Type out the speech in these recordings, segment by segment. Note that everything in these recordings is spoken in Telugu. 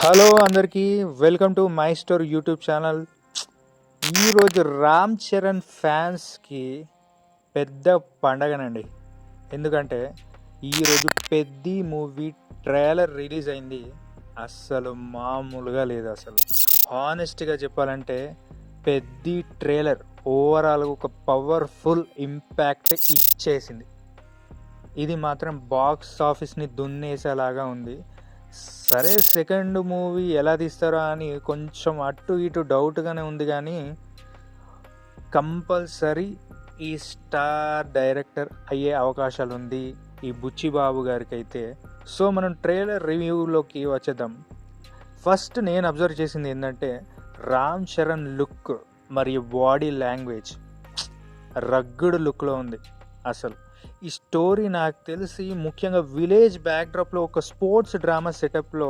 హలో అందరికీ welcome to my store YouTube channel. ఈరోజు రామ్ చరణ్ ఫ్యాన్స్కి పెద్ద పండగనండి. ఎందుకంటే ఈరోజు పెద్ది మూవీ ట్రైలర్ రిలీజ్ అయింది. అస్సలు మామూలుగా లేదు. అసలు హానెస్ట్గా చెప్పాలంటే పెద్ది ట్రైలర్ ఓవరాల్ ఒక పవర్ఫుల్ ఇంపాక్ట్ ఇచ్చేసింది. ఇది మాత్రం బాక్స్ ఆఫీస్ని దున్నేసేలాగా ఉంది. సరే, సెకండ్ మూవీ ఎలా తీస్తారో అని కొంచెం అటు ఇటు డౌట్గానే ఉంది, కానీ కంపల్సరీ ఈ స్టార్ డైరెక్టర్ అయ్యే అవకాశాలు ఉంది ఈ బుచ్చిబాబు గారికి అయితే. సో మనం ట్రైలర్ రివ్యూలోకి వచ్చేద్దాం. ఫస్ట్ నేను అబ్జర్వ్ చేసింది ఏంటంటే రామ్ చరణ్ లుక్ మరియు బాడీ లాంగ్వేజ్ రగ్గుడు లుక్లో ఉంది. అసలు ఈ స్టోరీ నాకు తెలిసి ముఖ్యంగా విలేజ్ బ్యాక్డ్రాప్లో ఒక స్పోర్ట్స్ డ్రామా సెటప్లో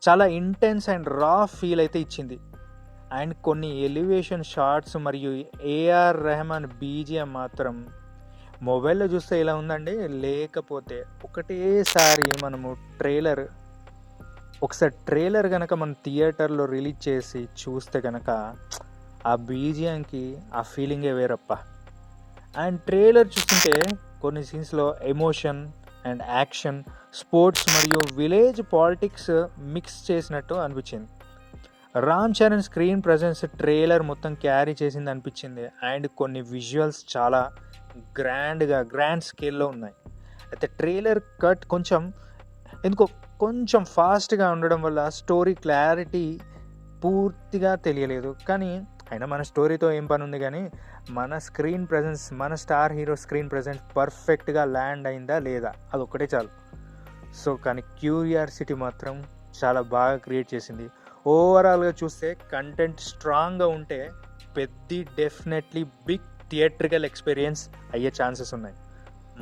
చాలా ఇంటెన్స్ అండ్ రా ఫీల్ అయితే ఇచ్చింది. అండ్ కొన్ని ఎలివేషన్ షార్ట్స్ మరియు ఏఆర్ రెహమాన్ బీజిఎం మాత్రం మొబైల్లో చూస్తే ఇలా ఉందండి. లేకపోతే ఒకటేసారి మనము ఒకసారి ట్రైలర్ కనుక మనం థియేటర్లో రిలీజ్ చేసి చూస్తే కనుక ఆ బీజిఎంకి ఆ ఫీలింగే వేరప్ప. అండ్ ట్రైలర్ చూస్తుంటే కొన్ని సీన్స్లో ఎమోషన్ అండ్ యాక్షన్, స్పోర్ట్స్ మరియు విలేజ్ పాలిటిక్స్ మిక్స్ చేసినట్టు అనిపించింది. Ram Charan screen presence trailer మొత్తం క్యారీ చేసింది అనిపించింది. అండ్ కొన్ని విజువల్స్ చాలా గ్రాండ్ స్కేల్లో ఉన్నాయి. అయితే ట్రైలర్ కట్ కొంచెం ఫాస్ట్గా ఉండడం వల్ల స్టోరీ క్లారిటీ పూర్తిగా తెలియలేదు. కానీ అయినా మన స్టోరీతో ఏం పని ఉంది, కానీ మన స్క్రీన్ ప్రజెన్స్, మన స్టార్ హీరో స్క్రీన్ ప్రజెన్స్ పర్ఫెక్ట్గా ల్యాండ్ అయిందా లేదా అదొక్కటే చాలు. సో కానీ క్యూరియాసిటీ మాత్రం చాలా బాగా క్రియేట్ చేసింది. ఓవరాల్గా చూస్తే కంటెంట్ స్ట్రాంగ్గా ఉంటే పెద్ద డెఫినెట్లీ బిగ్ థియేట్రికల్ ఎక్స్పీరియన్స్ అయ్యే ఛాన్సెస్ ఉన్నాయి.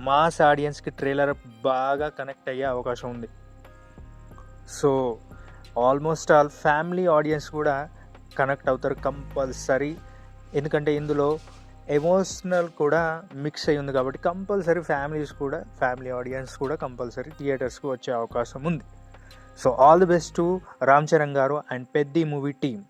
మాస్ ఆడియన్స్కి ట్రైలర్ బాగా కనెక్ట్ అయ్యే అవకాశం ఉంది. So almost all family audience కూడా కనెక్ట్ అవుతారు కంపల్సరీ. ఎందుకంటే ఇందులో ఎమోషనల్ కూడా మిక్స్ అయ్యి ఉంది కాబట్టి కంపల్సరీ ఫ్యామిలీ ఆడియన్స్ కూడా కంపల్సరీ థియేటర్స్కి వచ్చే అవకాశం ఉంది. So all the best to Ram Charan గారు అండ్ పెద్ది మూవీ టీమ్.